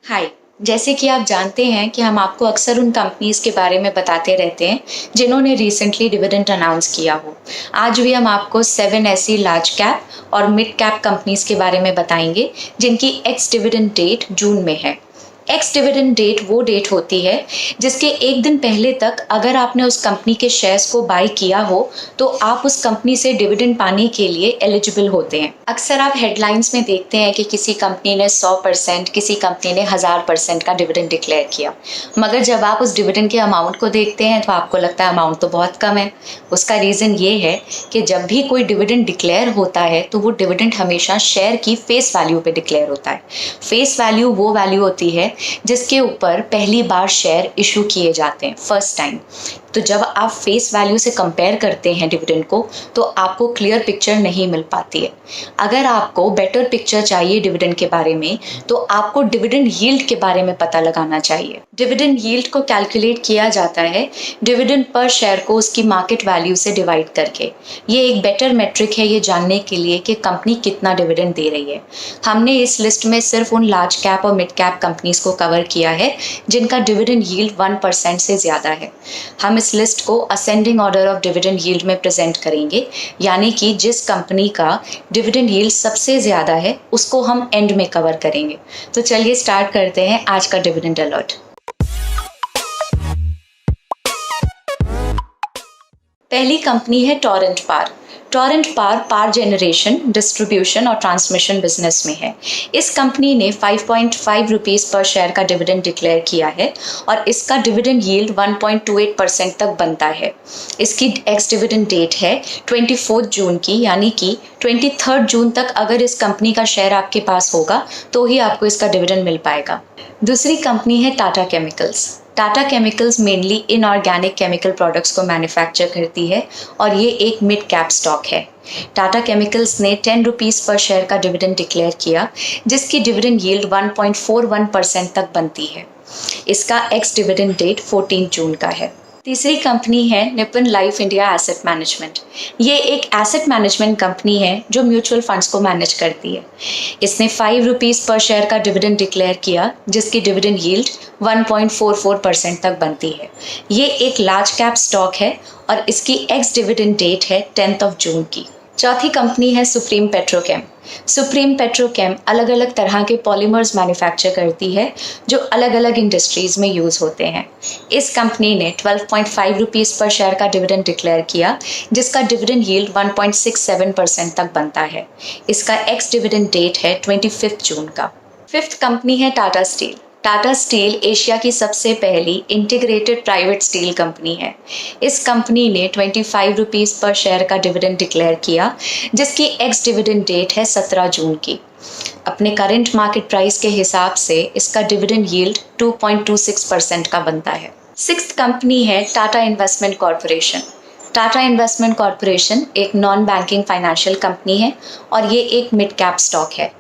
हाय। जैसे कि आप जानते हैं कि हम आपको अक्सर उन कंपनीज के बारे में बताते रहते हैं जिन्होंने रिसेंटली डिविडेंड अनाउंस किया हो। आज भी हम आपको 7 ऐसी लार्ज कैप और मिड कैप कंपनीज के बारे में बताएंगे जिनकी एक्स डिविडेंड डेट जून में है। एक्स डिविडेंड डेट वो डेट होती है जिसके एक दिन पहले तक अगर आपने उस कंपनी के शेयर्स को बाय किया हो तो आप उस कंपनी से डिविडेंड पाने के लिए एलिजिबल होते हैं। अक्सर आप हेडलाइंस में देखते हैं कि किसी कंपनी ने 100%, किसी कंपनी ने 1000% का डिविडेंड डिक्लेयर किया, मगर जब आप उस डिविडेंड के अमाउंट को देखते हैं तो आपको लगता है अमाउंट तो बहुत कम है। उसका रीज़न ये है कि जब भी कोई डिविडेंड डिक्लेयर होता है तो वो डिविडेंड हमेशा शेयर की फेस वैल्यू पे डिक्लेयर होता है। फेस वैल्यू वो वैल्यू होती है जिसके ऊपर पहली बार शेयर इशू किए जाते हैं, फर्स्ट टाइम। तो जब आप फेस वैल्यू से कंपेयर करते हैं डिविडेंड को तो आपको क्लियर पिक्चर नहीं मिल पाती है। अगर आपको बेटर पिक्चर चाहिए डिविडेंड के बारे में तो आपको डिविडेंड यील्ड के बारे में पता लगाना चाहिए। डिविडेंड यील्ड को कैलकुलेट किया जाता है डिविडेंड पर शेयर को उसकी मार्केट वैल्यू से डिवाइड करके। ये एक बेटर मेट्रिक है ये जानने के लिए कि कंपनी कितना डिविडेंड दे रही है। हमने इस लिस्ट में सिर्फ उन लार्ज कैप और मिड कैप कंपनीज को कवर किया है जिनका डिविडेंड यील्ड 1% से ज़्यादा है। हम इस लिस्ट को ascending order of dividend yield में प्रेजेंट करेंगे, यानी कि जिस कंपनी का डिविडेंड यील्ड सबसे ज़्यादा है उसको हम एंड में कवर करेंगे। तो चलिए स्टार्ट करते हैं आज का डिविडेंड अलर्ट। पहली कंपनी है Torrent power. Torrent power generation, distribution और ट्रांसमिशन बिजनेस में है। इस कंपनी ने 5.5 रुपीज़ पर शेयर का डिविडेंड डिक्लेयर किया है और इसका डिविडेंड यील्ड 1.28% तक बनता है। इसकी एक्स डिविडेंड डेट है 24 जून की, यानी कि 23 जून तक अगर इस कंपनी का शेयर आपके पास होगा तो ही आपको इसका डिविडेंड मिल पाएगा। दूसरी कंपनी है Tata chemicals. Tata chemicals mainly inorganic chemical products को मैन्युफैक्चर करती है और ये एक मिड कैप स्टॉक है। टाटा केमिकल्स ने 10 रुपीज़ पर शेयर का डिविडेंड डिक्लेयर किया जिसकी डिविडेंड यील्ड 1.41% तक बनती है। इसका एक्स डिविडेंड डेट 14 जून का है। तीसरी कंपनी है Nippon life India asset management. ये एक एसेट मैनेजमेंट कंपनी है जो म्यूचुअल फंड्स को मैनेज करती है। इसने 5 रुपीज़ पर शेयर का डिविडेंड डिक्लेयर किया जिसकी डिविडेंड यील्ड 1.44% तक बनती है। ये एक लार्ज कैप स्टॉक है और इसकी एक्स डिविडेंड डेट है 10 जून की। चौथी कंपनी है सुप्रीम पेट्रोकेम। सुप्रीम पेट्रोकेम अलग अलग तरह के पॉलीमर्स मैन्युफैक्चर करती है जो अलग अलग इंडस्ट्रीज़ में यूज़ होते हैं। इस कंपनी ने 12.5 रुपीज़ पर शेयर का डिविडेंड डिक्लेयर किया जिसका डिविडेंड यील्ड 1.67% तक बनता है। इसका एक्स डिविडेंड डेट है 25 जून का। फिफ्थ कंपनी है Tata steel. Tata steel Asia की सबसे पहली इंटीग्रेटेड प्राइवेट स्टील कंपनी है। इस कंपनी ने 25 रुपीज़ पर शेयर का डिविडेंड डिक्लेयर किया जिसकी एक्स डिविडेंड डेट है 17 जून की। अपने करंट मार्केट प्राइस के हिसाब से इसका डिविडेंड यील्ड 2.26% का बनता है। सिक्स्थ कंपनी है Tata investment corporation. Tata investment corporation एक नॉन बैंकिंग फाइनेंशियल कंपनी है और ये एक मिड कैप स्टॉक है।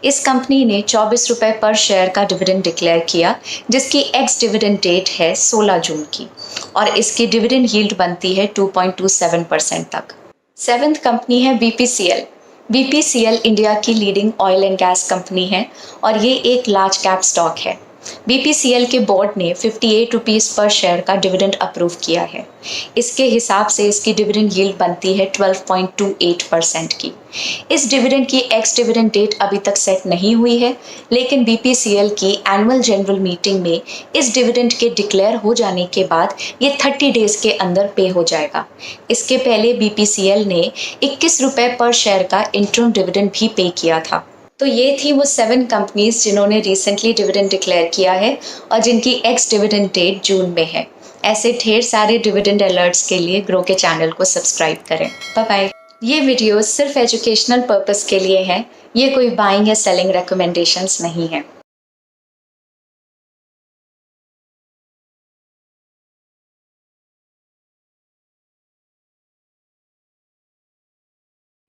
इस कंपनी ने 24 रुपये पर शेयर का डिविडेंड डिक्लेयर किया जिसकी एक्स डिविडेंड डेट है 16 जून की और इसकी डिविडेंड यील्ड बनती है 2.27% तक। सेवेंथ कंपनी है बीपीसीएल। बीपीसीएल इंडिया की leading oil and gas company है और ये एक लार्ज कैप स्टॉक है। बीपीसीएल के बोर्ड ने 58 रुपीज़ पर शेयर का डिविडेंड अप्रूव किया है। इसके हिसाब से इसकी डिविडेंड यील्ड बनती है 12.28% की। इस डिविडेंड की एक्स डिविडेंड डेट अभी तक सेट नहीं हुई है, लेकिन बीपीसीएल की एनुअल जनरल मीटिंग में इस डिविडेंड के डिक्लेयर हो जाने के बाद ये 30 डेज के अंदर पे हो जाएगा। इसके पहले बीपीसीएल ने 21 रुपये पर शेयर का इंटरम डिविडेंड भी पे किया था। तो ये थी वो 7 कंपनीज जिन्होंने रिसेंटली डिविडेंड डिक्लेयर किया है और जिनकी एक्स डिविडेंड डेट जून में है। ऐसे ढेर सारे डिविडेंड अलर्ट्स के लिए ग्रो के चैनल को सब्सक्राइब करें। Bye bye. ये वीडियो सिर्फ एजुकेशनल पर्पस के लिए है, ये कोई बाइंग या सेलिंग रिकमेंडेशंस नहीं है।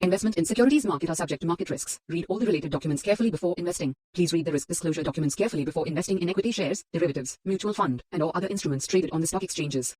Investment in securities market are subject to market risks. Read all the related documents carefully before investing. Please read the risk disclosure documents carefully before investing in equity shares, derivatives, mutual fund, and or other instruments traded on the stock exchanges.